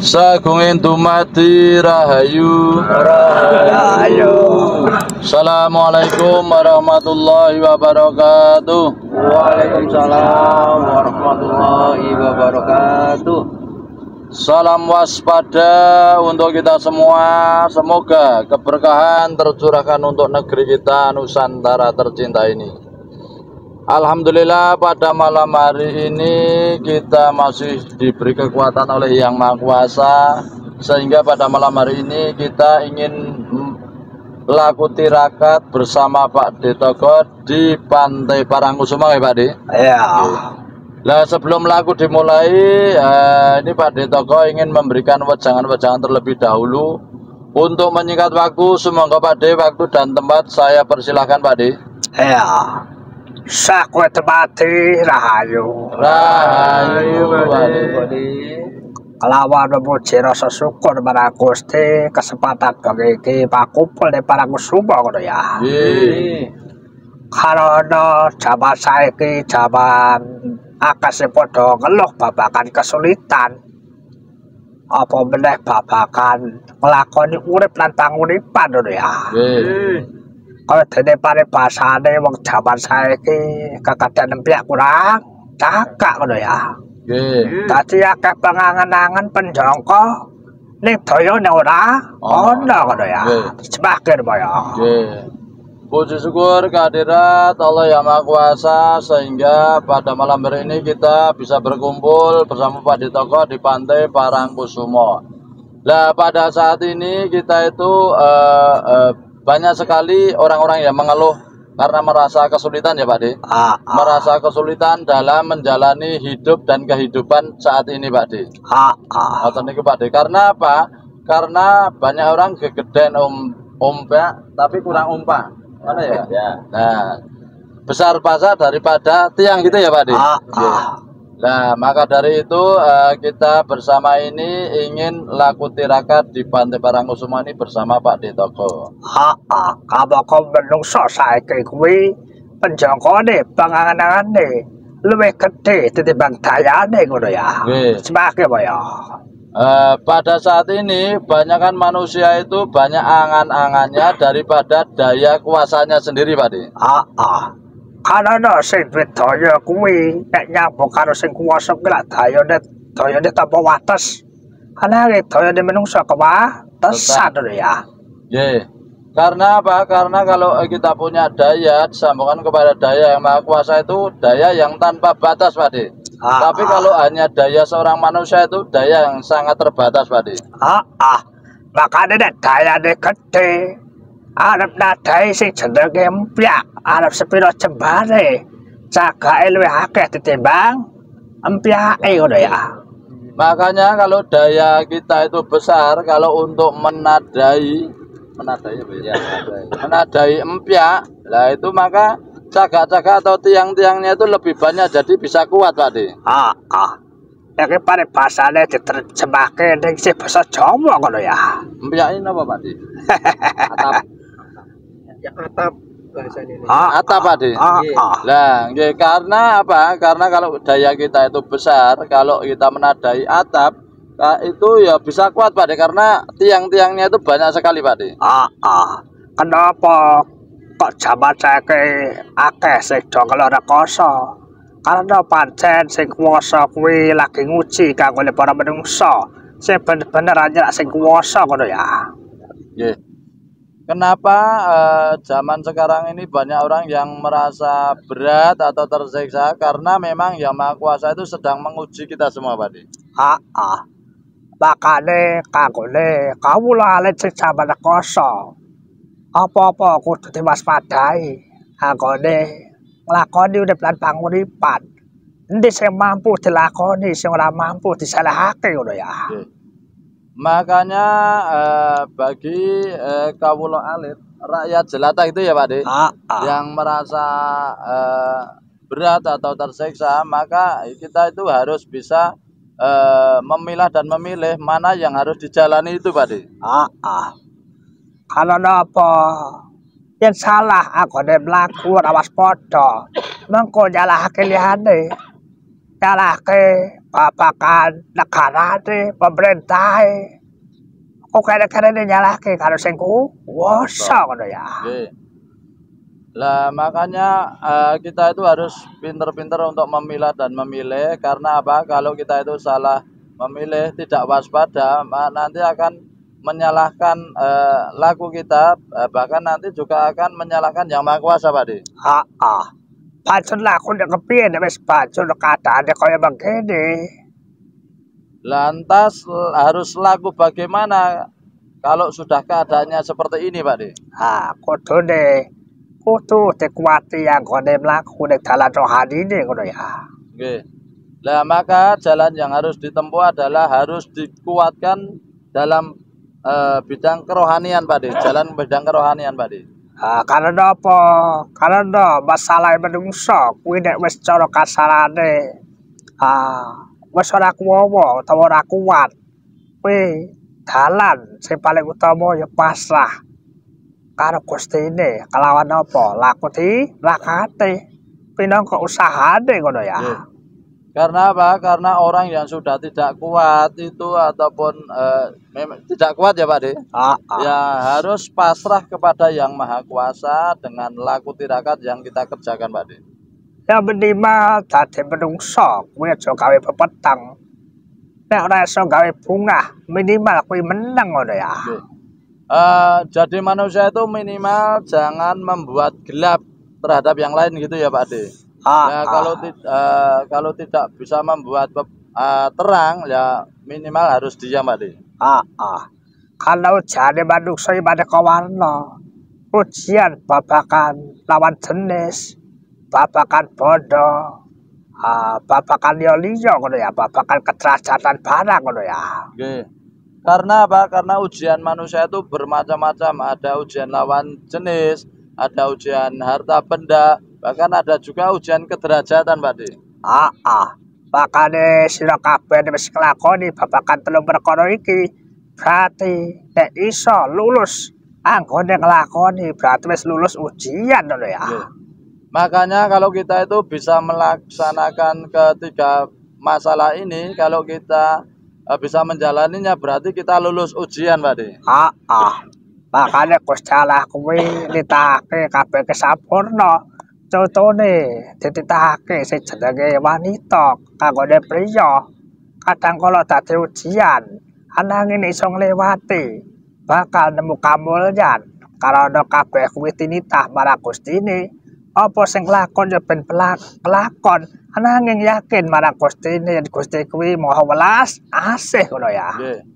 Sagungin dumadi rahayu. Assalamualaikum warahmatullahi wabarakatuh. Waalaikumsalam warahmatullahi wabarakatuh. Salam waspada untuk kita semua. Semoga keberkahan tercurahkan untuk negeri kita Nusantara tercinta ini. Alhamdulillah pada malam hari ini kita masih diberi kekuatan oleh Yang Maha Kuasa, sehingga pada malam hari ini kita ingin laku tirakat bersama Pak D Toko di Pantai Parangkusumo ya Pak D? Ya. Nah sebelum laku dimulai, ini Pak D Toko ingin memberikan wejangan-wejangan terlebih dahulu. Untuk menyingkat waktu, semoga Pak D waktu dan tempat saya persilahkan Pak D. Ya. Sakwe temati rahayu. Rahayu Kelawan memuji rasa syukur marang Gusti kesempatan bagi Pak kumpul di Parangkusumo ngono ya. Karena jaman saiki jaman akeh sing padha ngeluh babagan kesulitan. Apa meneh babagan nglakoni urip lan panguripan ngono ya. Kalau dene paribasane wong jaman saiki kekadang empyak kurang cakak ngono ya. Dadi akeh pangangen-angen penjangka ning dayane ora ana ngono ya. Semakin ya. Puji syukur kehadirat Allah Yang Maha Kuasa, sehingga pada malam hari ini kita bisa berkumpul bersama Pak D Toko di Pantai Parangkusumo. Nah pada saat ini kita itu banyak sekali orang-orang yang mengeluh karena merasa kesulitan ya Pak D. Merasa kesulitan dalam menjalani hidup dan kehidupan saat ini Pak D. Pak D. Karena apa? Karena banyak orang gegeden ompak tapi kurang umpak. Mana ya? Nah, besar pasar daripada tiang gitu ya Pak D. Nah, maka dari itu kita bersama ini ingin laku tirakat di Pantai Parangkusumo ini bersama Pak D Toko. Kalau kau menungso saiki kuwi penjangkane pangangan-angane luwih gedhe tinimbang dayane ngono ya. Semake apa ya? Pada saat ini banyakkan manusia itu banyak angan-angannya daripada daya kuasanya sendiri Pak D. Karena sing duwe daya kuwi nek nyambung karo sing kuwasa kuwi lak dayane tanpa wates. Ana dayane menungso kewatesan lho ya. Karena apa? Karena kalau kita punya daya disambungkan kepada daya Yang Maha Kuasa itu daya yang tanpa batas Pak D. Tapi kalau hanya daya seorang manusia itu daya yang sangat terbatas Pak D. Makanya nek dayane gedhe arep nadai sing jenenge empyak, arep sepiro jembare, cagake luwih akeh ditimbang empyake ngono ya. Makanya kalau daya kita itu besar, kalau untuk menadai empyak, lah itu maka cagak-cagak atau tiang-tiangnya itu lebih banyak jadi bisa kuat Pak D. Iki paribasane diterjemahke ning basa Jawa ngono ya. Empyak ini apa Pak D? Atap bahasane. Atap Pak D. Lah, karena apa? Karena kalau daya kita itu besar, kalau kita menadai atap, itu ya bisa kuat Pak D, karena tiang-tiangnya itu banyak sekali Pak D. Kenapa kok jaman saiki akeh sing do ngeluh rekoso? Karena pancen sing kuwasa kuwi lagi nguji kanggo para menungso sing bener-bener anyar sing kuwasa ngono ya. Kenapa zaman sekarang ini banyak orang yang merasa berat atau tersiksa? Karena memang Yang Maha Kuasa itu sedang menguji kita semua Pak D. Makane kanggone kawula alit sing jaman rekoso. Apa-apa kudu diwaspadai anggone nglakoni urip lan panguripan. Endi sing mampu dilakoni, sing ora mampu disalahake ngono ya. Makanya bagi kawula alit, rakyat jelata itu ya Pak D, yang merasa berat atau tersiksa, maka kita itu harus bisa memilah dan memilih mana yang harus dijalani itu Pak D. Kalau napa yen salah anggone mlaku ora waspada, mengko nyalahake liyane. nyalahke babakan negarane, pemerintahe. Kok kene-kene nyalahke karo sing kuwasa ngono ya. Nggih. Lah makanya kita itu harus pinter-pinter untuk memilah dan memilih, karena apa? Kalau kita itu salah memilih, tidak waspada, nanti akan menyalahkan laku kita, bahkan nanti juga akan menyalahkan Yang Maha Kuasa, Pak De. Heeh. Pancen laku nek kepiye nek wis pancen keadaane kaya begini. Lantas harus laku bagaimana kalau sudah keadaannya seperti ini, Pak De? Kudu dikuati anggone mlaku ning dalan rohanine ngono ya. Oke. Nah, maka jalan yang harus ditempuh adalah harus dikuatkan dalam bidang kerohanian, Pak De. Jalan bidang kerohanian, Pak De. Karena apa? Karena masalah menungso kuwi nek wis cara kasarane wis ora kuwowo utawa ora kuat. Kuwi dalan sing paling utama ya pasrah karo Gustine, kelawan apa? Laku dilakate. Pinangka usahane ngono ya. Yeah. Karena apa? Karena orang yang sudah tidak kuat itu ataupun tidak kuat ya, Pak De. Ya harus pasrah kepada Yang Maha Kuasa dengan laku tirakat yang kita kerjakan, Pak De. Ya minimal dadi menungso kuwi aja gawe pepeteng. Nek ora iso gawe bungah, minimal kuwi meneng ngono ya. Jadi manusia itu minimal jangan membuat gelap terhadap yang lain gitu ya, Pak De. Ya kalau tidak bisa membuat terang ya minimal harus diam, Pak De. Kalau jane manungsa iki kawarna. Ujian babakan lawan jenis, babakan bondo, babakan liya ngono ya, babakan kederajatan barang ngono ya. Nggih. Karena apa? Karena ujian manusia itu bermacam-macam, ada ujian lawan jenis, ada ujian harta benda, bahkan ada juga ujian kederajatan, Pak De. Makane sira kabeh wis nglakoni babakan 3 perkara iki, berarti nek iso lulus anggone nglakoni berarti wis lulus ujian ngono ya. Yeah. Makanya kalau kita itu bisa melaksanakan ketiga masalah ini, kalau kita bisa menjalaninya berarti kita lulus ujian, Pak De. Makane Gusti Allah kuwi nitahake kabeh kesampurna. Contone dititahake sing jenenge wanita kanggone priya. Kadang kala dadi ujian, ananging iso ngliwati bakal nemu kamulyan karena kabeh kuwi tinitah marang Gustine. Apa sing lakon ya ben pelakon, ananging yakin marang Gustine, Gusti kuwi Maha Welas Asih ngono ya. Yeah.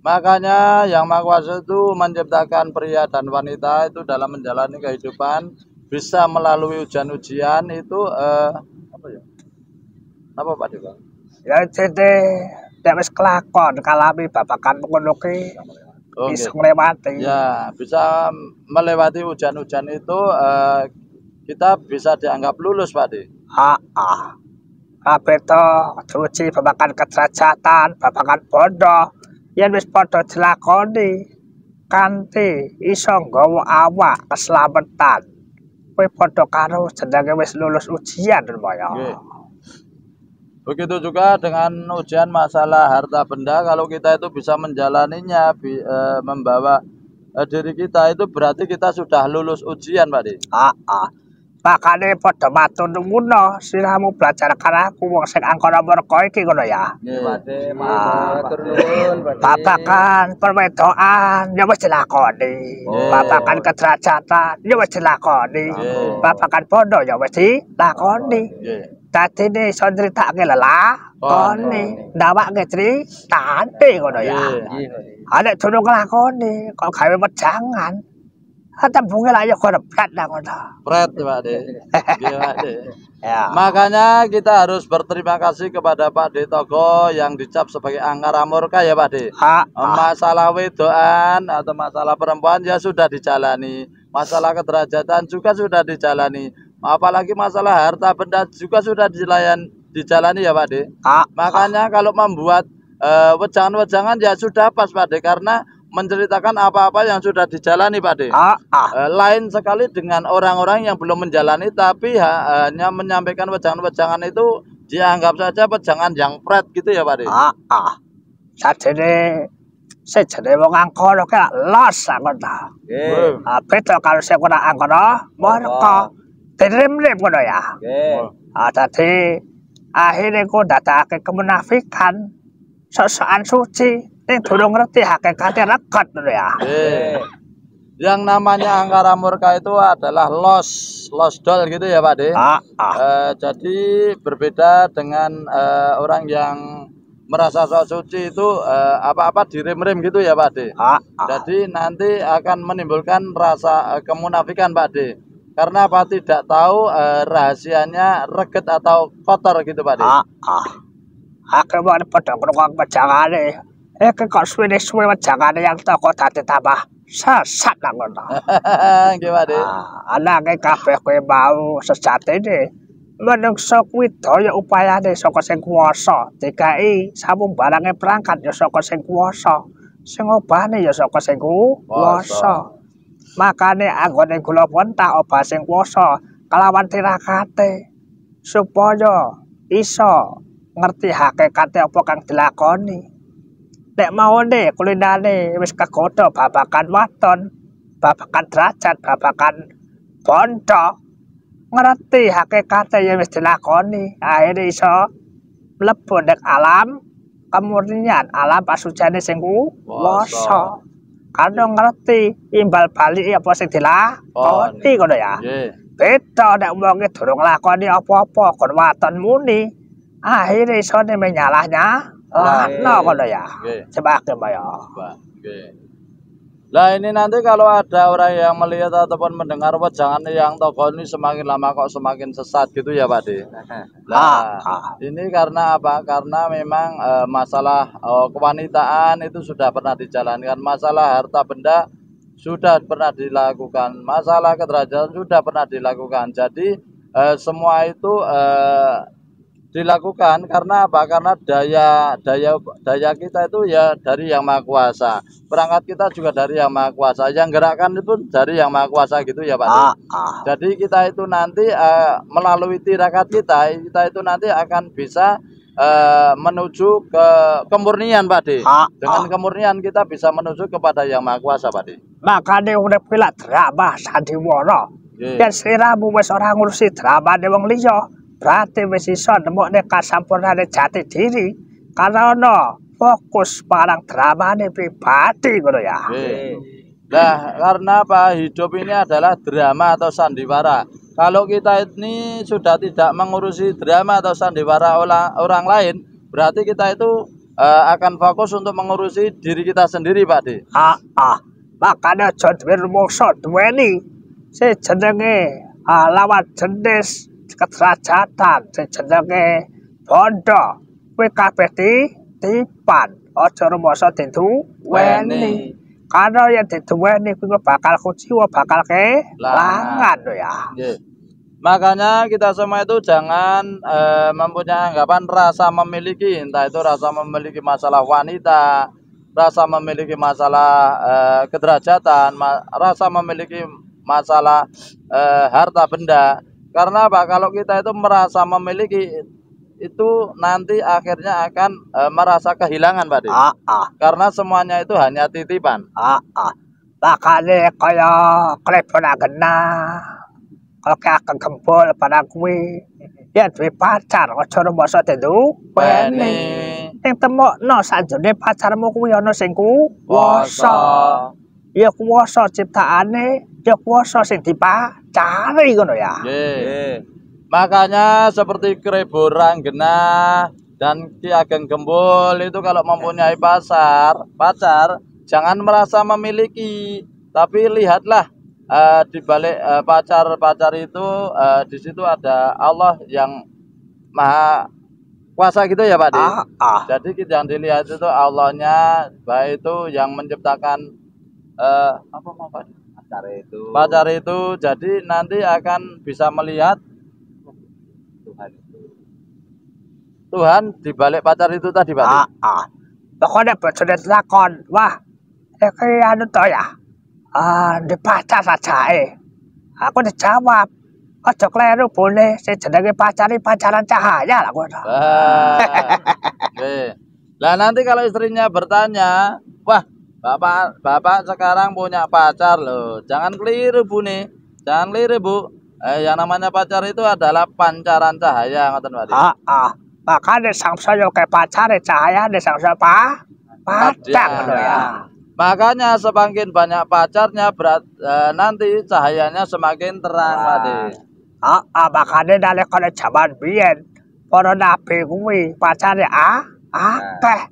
Makanya Yang Maha Kuasa itu menciptakan pria dan wanita itu dalam menjalani kehidupan bisa melalui ujian-ujian itu apa ya? Apa, Pak De? Ya jadi nek wis kelakon kalami babakan ngono ki bisa melewati. Ya, bisa melewati ujian-ujian itu kita bisa dianggap lulus, Pak De. Kabeh to diuji babakan kederajatan, babakan bondo, yen wis padha dilakoni kanthi iso nggawa awak keselamatan. Kuwi padha karo jenenge wis lulus ujian lho ya. Begitu juga dengan ujian masalah harta benda, kalau kita itu bisa menjalaninya, membawa diri kita itu berarti kita sudah lulus ujian, Pak De. Makane padha matur nuwun siramu belajar karo aku wong sing angkara murka iki ngono ya. Nggih, matur nuwun, babakan perwedokan ya wis dilakoni. Babakan kederajatan ya wis dilakoni. Babakan bondo ya wis dilakoni. Dadine iso nritakake lelakone, ndawake critane ngono ya. Nek durung nglakoni kok gawe wejangan. Tembunge lak ya berat ngono. Pret, Pak De. Nggih, Pak De. Ya. Makanya kita harus berterima kasih kepada Pak De Togo yang dicap sebagai angkara murka ya, Pak De. Masalah wedoan atau masalah perempuan ya sudah dijalani. Masalah kederajatan juga sudah dijalani. Apalagi masalah harta benda juga sudah dijalani ya, Pak De. Makanya kalau membuat wejangan-wejangan ya sudah pas, Pak De, karena menceritakan apa-apa yang sudah dijalani, Pak De. Lain sekali dengan orang-orang yang belum menjalani tapi hanya menyampaikan wejangan-wejangan itu Dianggap saja pejangan yang pret gitu ya Pak De. Sadene sejene wong Angkono ki los ngono ta. Nggih. Beda karo sing ora Angkono, mereka dirim-rim ngono ya. Dadi akhire kok ndadekake kemunafikan sosokan suci ning durung ngerti hakikate reget ngono ya. Yang namanya angkara murka itu adalah los dol gitu ya Pak De. Jadi berbeda dengan orang yang merasa sok suci itu apa-apa direm-rem gitu ya Pak De. Jadi nanti akan menimbulkan rasa kemunafikan Pak De. Karena apa tidak tahu rahasianya reget atau kotor gitu Pak De. Akhirnya pada ngrungok pejangane. Kok suwe-suwe pejangane yang toko dadi tambah sesat lah ngono. Nggih Pak De. Anake kabeh kowe mau sejatine menungso kuwi daya upayane saka sing kuwasa, dikai sampun barange perangkat ya saka sing kuwasa, sing obane ya saka sing kuwasa. Makane anggone kula pun tak obah sing kuwasa kelawan tirakate supaya iso ngerti hakikate apa kang dilakoni. Nek maune kulinane wis kegodha babakan waton, babakan derajat, babakan bondo, ngerti hakikate yang wis dilakoni, akhirnya iso mlebu nek alam kemurnian, alam pasujane sing kuwasa. Karena ngerti imbal balik apa sing dilakoni ngono ya. Beda nek wong durung nglakoni apa-apa kon waton muni, akhirnya iso menyalahnya ngono ya. Sebake ya. Lah ini nanti kalau ada orang yang melihat ataupun mendengar wejangan yang tokoh ini semakin lama kok semakin sesat gitu ya Pak De. Nah, ini karena apa? Karena memang masalah kewanitaan itu sudah pernah dijalankan, masalah harta benda sudah pernah dilakukan, masalah kederajatan sudah pernah dilakukan. Jadi semua itu dilakukan karena apa? Karena daya kita itu ya dari Yang Maha Kuasa. Perangkat kita juga dari Yang Maha Kuasa. Yang gerakan itu dari Yang Maha Kuasa gitu ya Pak. Jadi kita itu nanti melalui tirakat kita itu nanti akan bisa menuju ke kemurnian Pak De. Dengan kemurnian kita bisa menuju kepada Yang Maha Kuasa Pak De. Makane urip lak drama sandiwara. Yen sliramu wis ora ngurusi dramane wong liya, berarti wis iso nemokne kasampurnane jati diri karena fokus parang dramane pribadi ngono ya. Nah, karena apa? Hidup ini adalah drama atau sandiwara. Kalau kita ini sudah tidak mengurusi drama atau sandiwara orang lain, berarti kita itu akan fokus untuk mengurusi diri kita sendiri, Pak De. Makanya aja duwe rumangsa duweni sing jenenge lawan jenis kederajatan, sing jenenge bondo. Kowe kabeh tipan, aja rumangsa diduweni. Karena yang diduweni kuwi bakal kuciwa, bakal kelangan ya. Makanya kita semua itu jangan mempunyai anggapan rasa memiliki, entah itu rasa memiliki masalah wanita, rasa memiliki masalah kederajatan, rasa memiliki masalah harta benda. Karena apa? Kalau kita itu merasa memiliki, itu nanti akhirnya akan merasa kehilangan Pak De. Karena semuanya itu hanya titipan. Makanya kaya klepon agena, kalau kayak kegempul pada kuwi, ya duwe pacar, aja rumangsa diduweni. Ning temokno sanjane pacarmu kuwi ana sing kuwasa. Ya kuwasa ciptaane, ya kuwasa sing dipacari ngono ya. Makanya seperti Krebo Ranggena dan Ki Ageng Gembul itu kalau mempunyai pacar jangan merasa memiliki, tapi lihatlah di balik pacar itu di situ ada Allah yang Maha Kuasa gitu ya Pak De. Jadi yang dilihat itu Allahnya, baik itu yang menciptakan apa mau Pak? Pacar itu. Jadi nanti akan bisa melihat Tuhan di balik pacar itu tadi Pak. Pokoknya bojone lakon, wah, kayak anu to ya. Di pacar saja Aku dijawab, Aja kleru boleh sing jenenge pacaran cahaya lah kono. Oke. Lah nanti kalau istrinya bertanya, wah bapak sekarang punya pacar loh. Jangan keliru Bu nih, jangan keliru Bu. Yang namanya pacar itu adalah pancaran cahaya, ngoten Pak. Makanya sangsaya kayak pacare cahaya nih sangsaya padang lho ya. Makanya semakin banyak pacarnya nanti cahayanya semakin terang Pak. Makanya nalika jaman biyen para nabi kuwi pacare akeh.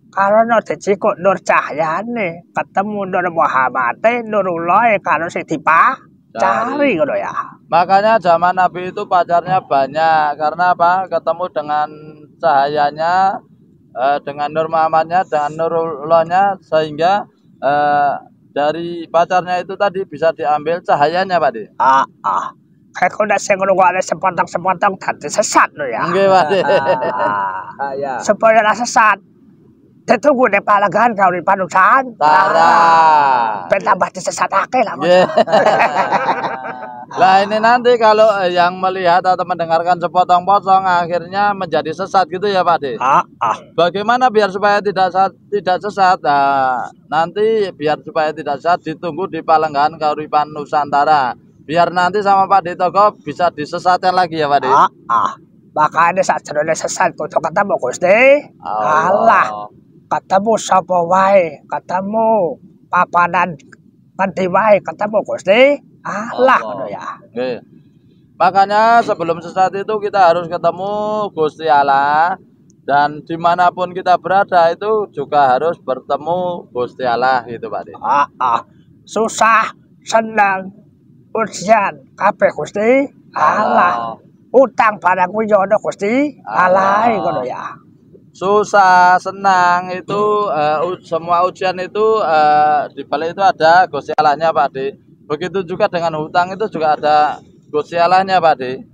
Karena dicikuk nur cahyane, ketemu Nur Muhammad, Nurullah karo sing dipacari ngono ya. Makanya zaman Nabi itu pacarnya banyak karena apa? Ketemu dengan cahayanya, dengan Nur Muhammadnya, dengan Nurullahnya, sehingga dari pacarnya itu tadi bisa diambil cahayanya Pak. Kayak kuda sing ngrungokne sepotong-sepotong dadi sesat lho ya. Nggih Pak. Supaya ora sesat. Ditunggu ning palegan kawin panusan. Ben tambah disesatake lah. Lah ini nanti kalau yang melihat atau mendengarkan sepotong-potong akhirnya menjadi sesat gitu ya Pak De. Bagaimana biar supaya tidak sesat? Nah, nanti biar supaya tidak sesat ditunggu di Palenggan Kauripan Nusantara. Biar nanti sama Pak De Toko bisa disesatkan lagi ya Pak De. Makanya sakjroning sesat kudu ketemu Gusti. Allah. Ketemu sapa wae, ketemu papanan ngendi wae, ketemu Gusti Allah ngono ya. Nggih. Makanya sebelum sesat itu kita harus ketemu Gusti Allah, dan dimanapun kita berada itu juga harus bertemu Gusti Allah gitu Pak De. Susah, senang, ujian kabeh Gusti Allah. Utang barang kuwi yo ana Gusti Allah ngono ya. Susah, senang itu semua ujian itu di balik itu ada Gusti Allahnya Pak De. Begitu juga dengan hutang itu juga ada Gusti Allahnya Pak De.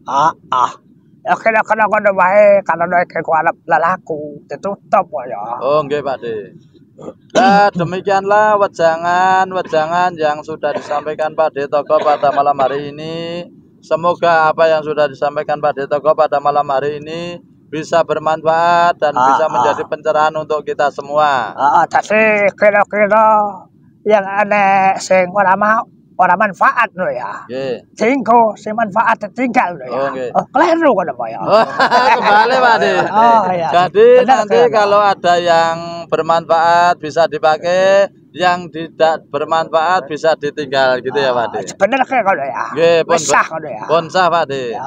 Ya kena ngono wae kalau nek ku arep lelaku ditutup ya. Oh nggih Pak De. Nah demikianlah wejangan yang sudah disampaikan Pak De Toko pada malam hari ini. Semoga apa yang sudah disampaikan Pak De Toko pada malam hari ini bisa bermanfaat dan bisa menjadi pencerahan untuk kita semua. Tapi kira-kira yang aneh sing ora manfaat lho ya. Tinggo sing manfaat tinggal lho ya. Kleru ngono Pak ya. Kembali Pak De. Jadi nanti kalau ada yang bermanfaat bisa dipakai, yang tidak bermanfaat bisa ditinggal gitu ya Pak De. Bener kayak ngono ya. Nggih, pun sah Pak De.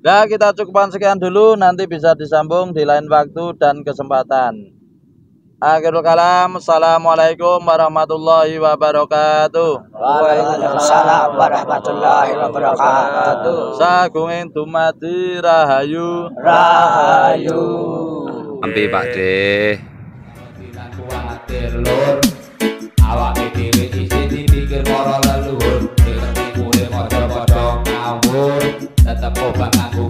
Nah, kita cukupkan sekian dulu, nanti bisa disambung di lain waktu dan kesempatan. Akhirul kalam, assalamualaikum warahmatullahi wabarakatuh. Waalaikumsalam warahmatullahi wabarakatuh. Sagunging dumadi rahayu. Ambil Pak De. Awak dhewe isih dipikir para leluhur, dhewe mulih padha-padha ngawur, tetep obah nganggo